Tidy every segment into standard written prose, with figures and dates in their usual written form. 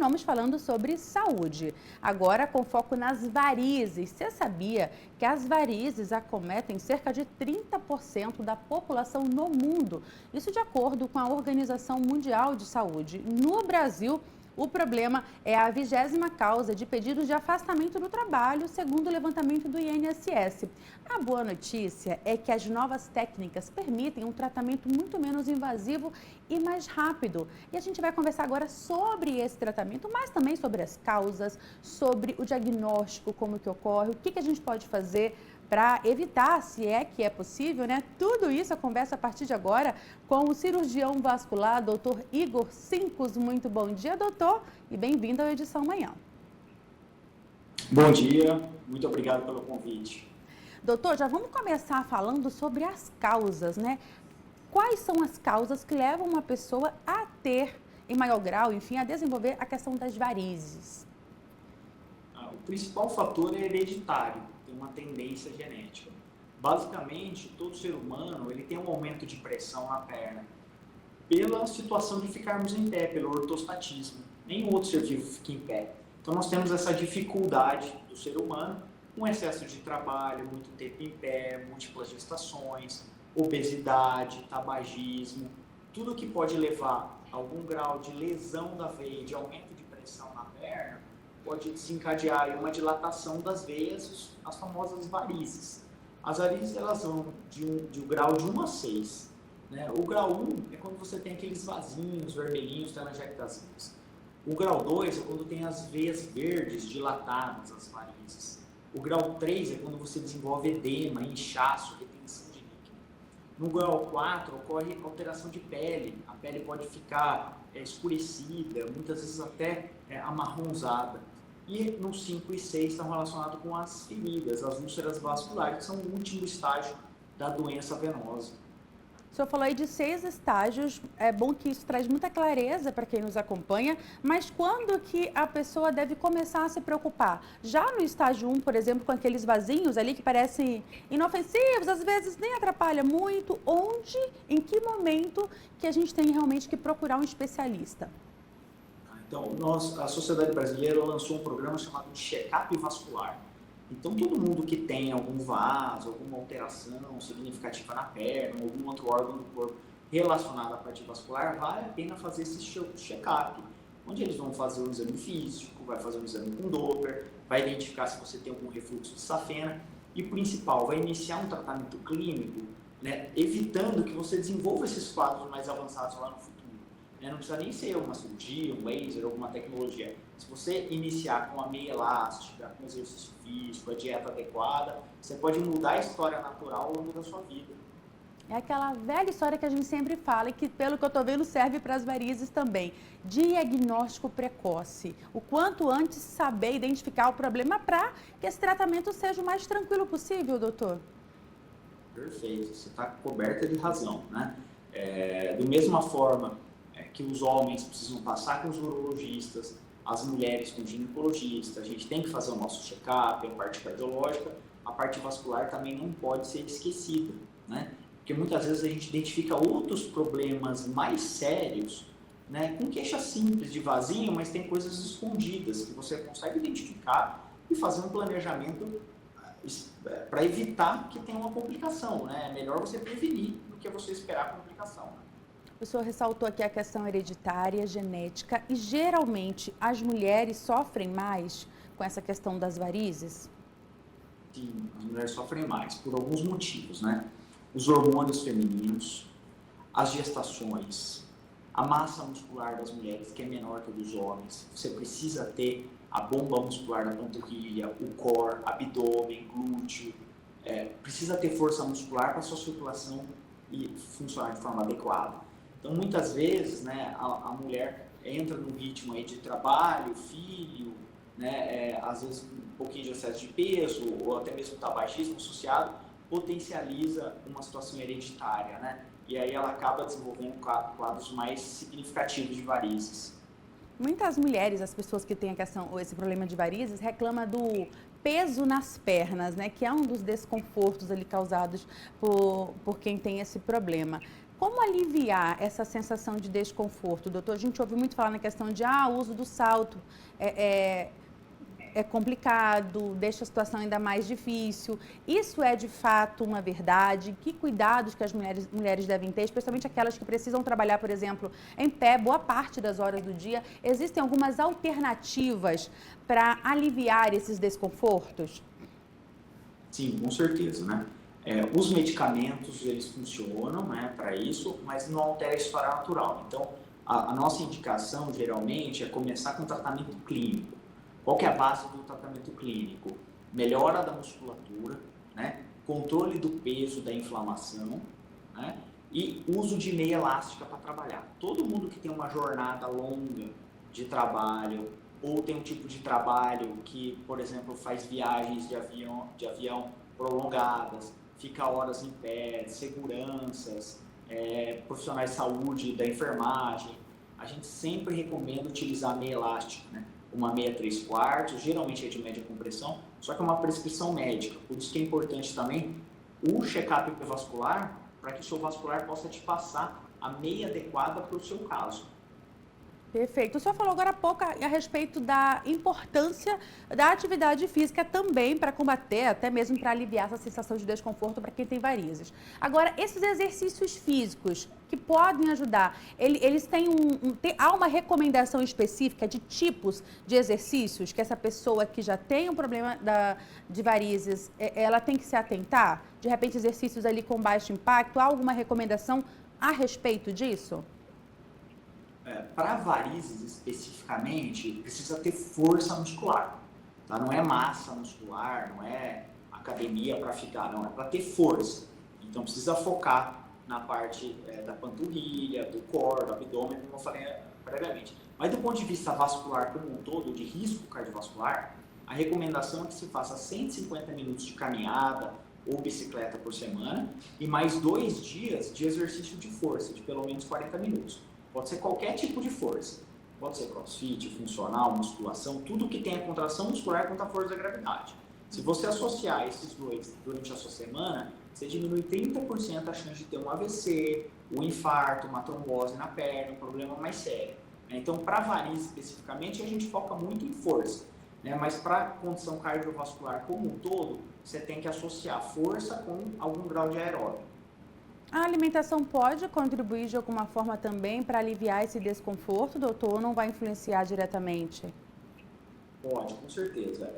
continuamos falando sobre saúde, agora com foco nas varizes. Você sabia que as varizes acometem cerca de 30% da população no mundo? Isso de acordo com a Organização Mundial de Saúde. No Brasil, o problema é a 20ª causa de pedidos de afastamento do trabalho, segundo o levantamento do INSS. A boa notícia é que as novas técnicas permitem um tratamento muito menos invasivo e mais rápido. E a gente vai conversar agora sobre esse tratamento, mas também sobre as causas, sobre o diagnóstico, como que ocorre, o que a gente pode fazer para evitar, se é que é possível, né? Tudo isso eu converso a partir de agora com o cirurgião vascular, doutor Igor Sincos. Muito bom dia, doutor, e bem-vindo à edição Manhã. Bom dia, muito obrigado pelo convite. Doutor, já vamos começar falando sobre as causas, né? Quais são as causas que levam uma pessoa a ter, em maior grau, enfim, a desenvolver a questão das varizes? O principal fator é hereditário, tem uma tendência genética. Basicamente, todo ser humano ele tem um aumento de pressão na perna pela situação de ficarmos em pé, pelo ortostatismo. Nenhum outro ser vivo fica em pé. Então, nós temos essa dificuldade do ser humano, um excesso de trabalho, muito tempo em pé, múltiplas gestações, obesidade, tabagismo, tudo que pode levar a algum grau de lesão da veia, de aumento de pressão na perna, pode desencadear uma dilatação das veias, as famosas varizes. As varizes elas vão de um grau de 1 a 6. Né? O grau 1 é quando você tem aqueles vasinhos vermelhinhos, telangiectasias. O grau 2 é quando tem as veias verdes dilatadas, as varizes. O grau 3 é quando você desenvolve edema, inchaço, retenção de líquido. No grau 4 ocorre alteração de pele. A pele pode ficar escurecida, muitas vezes até amarronzada. E no 5 e 6 estão relacionados com as feridas, as úlceras vasculares, que são o último estágio da doença venosa. O senhor falou aí de 6 estágios, é bom que isso traz muita clareza para quem nos acompanha, mas quando que a pessoa deve começar a se preocupar? Já no estágio 1, por exemplo, com aqueles vasinhos ali que parecem inofensivos, às vezes nem atrapalha muito, onde, em que momento que a gente tem realmente que procurar um especialista? Então, a Sociedade Brasileira lançou um programa chamado de check-up vascular. Então, todo mundo que tem algum vaso, alguma alteração significativa na perna, algum outro órgão do corpo relacionado à parte vascular, vale a pena fazer esse check-up, onde eles vão fazer um exame físico, vai fazer um exame com Doppler, vai identificar se você tem algum refluxo de safena e, principal, vai iniciar um tratamento clínico, né, evitando que você desenvolva esses quadros mais avançados lá no futuro. Não precisa nem ser uma cirurgia, um laser, alguma tecnologia. Se você iniciar com a meia elástica, com exercício físico, a dieta adequada, você pode mudar a história natural ao longo da sua vida. É aquela velha história que a gente sempre fala e que, pelo que eu estou vendo, serve para as varizes também. Diagnóstico precoce. O quanto antes saber identificar o problema para que esse tratamento seja o mais tranquilo possível, doutor. Perfeito, você está coberta de razão, né? Da mesma forma que os homens precisam passar com os urologistas, as mulheres com ginecologistas, a gente tem que fazer o nosso check-up, a parte cardiológica, a parte vascular também não pode ser esquecida, né? Porque muitas vezes a gente identifica outros problemas mais sérios, né, com queixa simples de vasinho, mas tem coisas escondidas que você consegue identificar e fazer um planejamento para evitar que tenha uma complicação, né? É melhor você prevenir do que você esperar a complicação. O senhor ressaltou aqui a questão hereditária, genética, e geralmente as mulheres sofrem mais com essa questão das varizes? Sim, as mulheres sofrem mais, por alguns motivos, né? Os hormônios femininos, as gestações, a massa muscular das mulheres, que é menor que a dos homens. Você precisa ter a bomba muscular da panturrilha, o core, abdômen, glúteo. Precisa ter força muscular para a sua circulação e funcionar de forma adequada. Então, muitas vezes, né, a mulher entra num ritmo aí de trabalho, filho, né, às vezes um pouquinho de excesso de peso ou até mesmo tabagismo associado, potencializa uma situação hereditária, né? E aí ela acaba desenvolvendo quadros mais significativos de varizes. Muitas mulheres, as pessoas que têm esse problema de varizes, reclamam do peso nas pernas, né? Que é um dos desconfortos ali causados por quem tem esse problema. Como aliviar essa sensação de desconforto, doutor? A gente ouve muito falar na questão de o uso do salto é complicado, deixa a situação ainda mais difícil. Isso é de fato uma verdade? Que cuidados que as mulheres devem ter, especialmente aquelas que precisam trabalhar, por exemplo, em pé boa parte das horas do dia? Existem algumas alternativas para aliviar esses desconfortos? Sim, com certeza, né? Os medicamentos, eles funcionam, né, para isso, mas não altera a história natural. Então, a nossa indicação, geralmente, é começar com tratamento clínico. Qual que é a base do tratamento clínico? Melhora da musculatura, né? Controle do peso, da inflamação, né? E uso de meia elástica para trabalhar. Todo mundo que tem uma jornada longa de trabalho ou tem um tipo de trabalho que, por exemplo, faz viagens de avião prolongadas, fica horas em pé, seguranças, profissionais de saúde, da enfermagem, a gente sempre recomenda utilizar meia elástica, né? Uma meia 3/4, geralmente é de média compressão, só que é uma prescrição médica. Por isso que é importante também o check-up vascular, para que o seu vascular possa te passar a meia adequada para o seu caso. Perfeito. O senhor falou agora há pouco a respeito da importância da atividade física também para combater, até mesmo para aliviar essa sensação de desconforto para quem tem varizes. Agora, esses exercícios físicos que podem ajudar, eles têm há uma recomendação específica de tipos de exercícios que essa pessoa que já tem um problema de varizes, ela tem que se atentar? De repente, exercícios ali com baixo impacto, há alguma recomendação a respeito disso? Para varizes especificamente, precisa ter força muscular, tá? Não é massa muscular, não é academia para ficar, não, é para ter força. Então precisa focar na parte da panturrilha, do core, do abdômen, como eu falei previamente. Mas do ponto de vista vascular como um todo, de risco cardiovascular, a recomendação é que se faça 150 minutos de caminhada ou bicicleta por semana e mais 2 dias de exercício de força, de pelo menos 40 minutos. Pode ser qualquer tipo de força. Pode ser crossfit, funcional, musculação, tudo que tenha contração muscular contra a força da gravidade. Se você associar esses dois durante a sua semana, você diminui 30% a chance de ter um AVC, um infarto, uma trombose na perna, um problema mais sério. Então, para varizes especificamente, a gente foca muito em força. Mas para condição cardiovascular como um todo, você tem que associar força com algum grau de aeróbio. A alimentação pode contribuir de alguma forma também para aliviar esse desconforto, doutor, ou não vai influenciar diretamente? Pode, com certeza.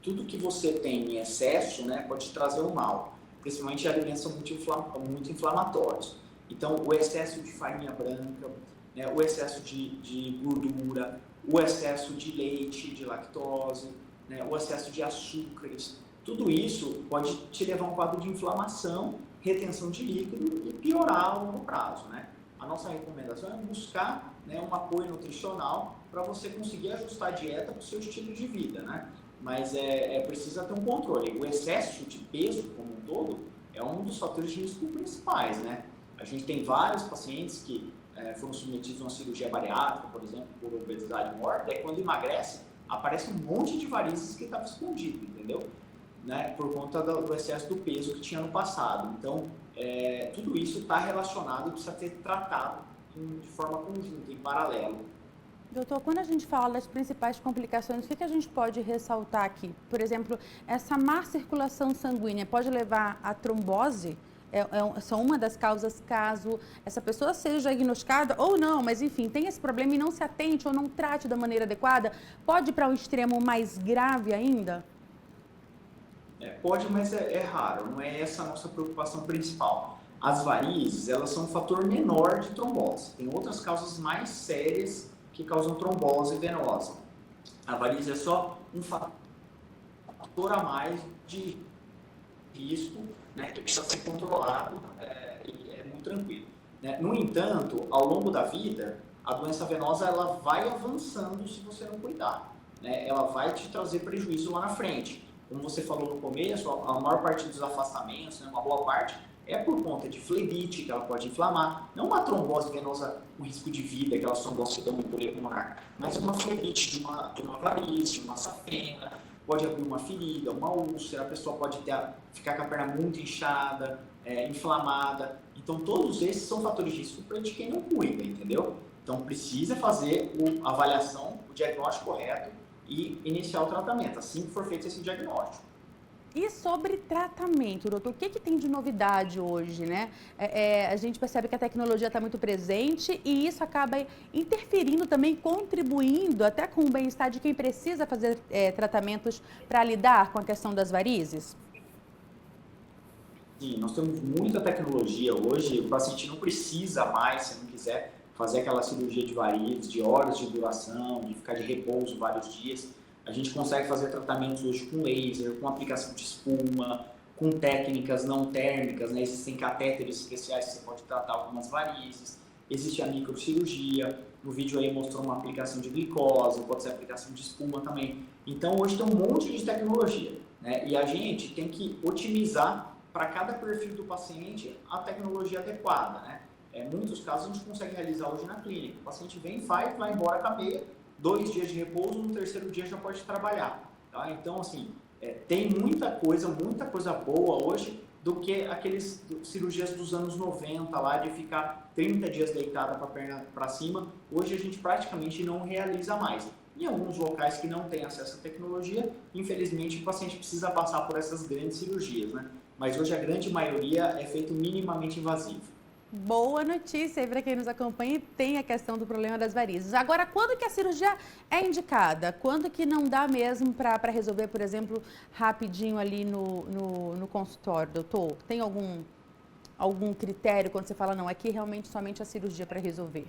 Tudo que você tem em excesso, né, pode te trazer um mal, principalmente alimentos são muito inflamatórios. Então, o excesso de farinha branca, né, o excesso de gordura, o excesso de leite, de lactose, né, o excesso de açúcares, tudo isso pode te levar a um quadro de inflamação, retenção de líquido e piorar a longo prazo, né? A nossa recomendação é buscar, né, um apoio nutricional para você conseguir ajustar a dieta para o seu estilo de vida, né? Mas precisa ter um controle. O excesso de peso como um todo é um dos fatores de risco principais, né? A gente tem vários pacientes que foram submetidos a uma cirurgia bariátrica, por exemplo, por obesidade mórbida, e quando emagrece, aparece um monte de varizes que estava escondido, entendeu? Né, por conta do excesso do peso que tinha no passado. Então, tudo isso está relacionado e precisa ser tratado de forma conjunta, em paralelo. Doutor, quando a gente fala das principais complicações, o que a gente pode ressaltar aqui? Por exemplo, essa má circulação sanguínea pode levar à trombose? São uma das causas caso essa pessoa seja diagnosticada ou não, mas enfim, tem esse problema e não se atente ou não trate da maneira adequada, pode ir para um extremo mais grave ainda? Pode, mas é raro, não é essa a nossa preocupação principal. As varizes, elas são um fator menor de trombose. Tem outras causas mais sérias que causam trombose venosa. A varize é só um fator a mais de risco, né, que precisa ser controlado e é muito tranquilo. Né? No entanto, ao longo da vida, a doença venosa ela vai avançando se você não cuidar. Né? Ela vai te trazer prejuízo lá na frente. Como você falou no começo, a maior parte dos afastamentos, né, uma boa parte, é por conta de flebite, que ela pode inflamar, não uma trombose venosa com risco de vida, aquela trombose que dá uma embolia pulmonar, mas uma flebite de uma varize, de uma safena, pode abrir uma ferida, uma úlcera, a pessoa pode ficar com a perna muito inchada, inflamada. Então, todos esses são fatores de risco para de quem não cuida, entendeu? Então, precisa fazer a avaliação, o diagnóstico correto e iniciar o tratamento, assim que for feito esse diagnóstico. E sobre tratamento, doutor, o que tem de novidade hoje, né? A gente percebe que a tecnologia está muito presente e isso acaba interferindo também, contribuindo até com o bem-estar de quem precisa fazer tratamentos para lidar com a questão das varizes? Sim, nós temos muita tecnologia hoje, o paciente não precisa mais, se não quiser, fazer aquela cirurgia de varizes, de horas de duração, de ficar de repouso vários dias. A gente consegue fazer tratamentos hoje com laser, com aplicação de espuma, com técnicas não térmicas, né? Existem catéteres especiais que você pode tratar algumas varizes, existe a microcirurgia, no vídeo aí mostrou uma aplicação de glicose, pode ser aplicação de espuma também. Então hoje tem um monte de tecnologia, né? E a gente tem que otimizar para cada perfil do paciente a tecnologia adequada, né? Muitos casos a gente consegue realizar hoje na clínica. O paciente vem, faz, vai embora com a meia, 2 dias de repouso, no terceiro dia já pode trabalhar. Tá? Então, assim, tem muita coisa boa hoje do que aqueles cirurgias dos anos 90 lá, de ficar 30 dias deitada com a perna para cima. Hoje a gente praticamente não realiza mais. Em alguns locais que não têm acesso à tecnologia, infelizmente o paciente precisa passar por essas grandes cirurgias, né? Mas hoje a grande maioria é feito minimamente invasivo. Boa notícia aí para quem nos acompanha e tem a questão do problema das varizes. Agora, quando que a cirurgia é indicada? Quando que não dá mesmo para resolver, por exemplo, rapidinho ali no consultório, doutor? Tem algum critério quando você fala, não, aqui realmente somente a cirurgia para resolver?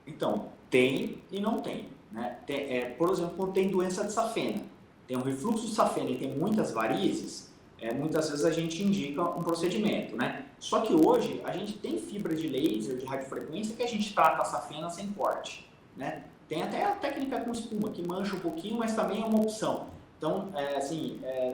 Então, tem e não tem, né? Por exemplo, quando tem doença de safena, tem um refluxo de safena e tem muitas varizes, muitas vezes a gente indica um procedimento, né? Só que hoje a gente tem fibra de laser, de radiofrequência, que a gente trata a safena sem corte, né? Tem até a técnica com espuma, que mancha um pouquinho, mas também é uma opção. Então,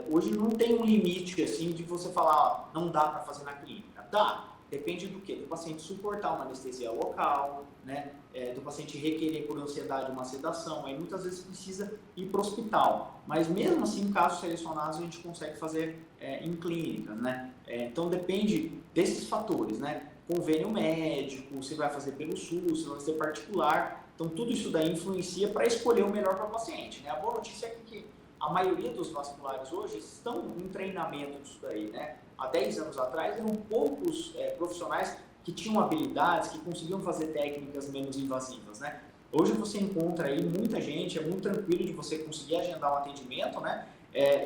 hoje não tem um limite, assim, de você falar, não dá para fazer na clínica. Dá, depende do quê? Do paciente suportar uma anestesia local, né? Do paciente requerer por ansiedade uma sedação, aí muitas vezes precisa ir para o hospital. Mas mesmo assim, em casos selecionados, a gente consegue fazer em clínicas, né? Então depende desses fatores, né? Convênio médico, se vai fazer pelo SUS, se vai ser particular. Então tudo isso daí influencia para escolher o melhor para o paciente, né? A boa notícia é que a maioria dos vasculares hoje estão em treinamento disso daí, né? Há 10 anos atrás eram poucos profissionais que tinham habilidades, que conseguiam fazer técnicas menos invasivas, né? Hoje você encontra aí muita gente, é muito tranquilo de você conseguir agendar um atendimento, né?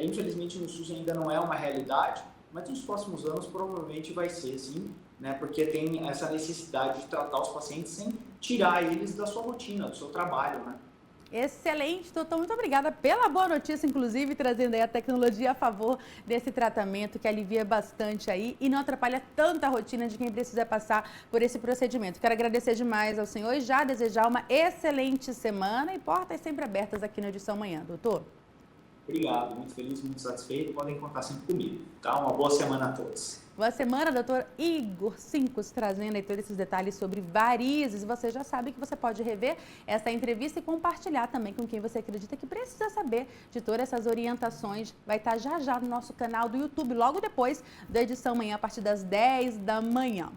Infelizmente no SUS ainda não é uma realidade, mas nos próximos anos provavelmente vai ser sim, né? Porque tem essa necessidade de tratar os pacientes sem tirar eles da sua rotina, do seu trabalho, né? Excelente, doutor. Muito obrigada pela boa notícia, inclusive, trazendo aí a tecnologia a favor desse tratamento que alivia bastante aí e não atrapalha tanta rotina de quem precisa passar por esse procedimento. Quero agradecer demais ao senhor e já desejar uma excelente semana e portas sempre abertas aqui no Edição Manhã, doutor. Obrigado, muito feliz, muito satisfeito. Podem contar sempre comigo, tá? Uma boa semana a todos. Boa semana, doutor Igor Cincos, trazendo aí todos esses detalhes sobre varizes. Você já sabe que você pode rever essa entrevista e compartilhar também com quem você acredita que precisa saber de todas essas orientações. Vai estar já no nosso canal do YouTube, logo depois da Edição Manhã, a partir das 10 da manhã.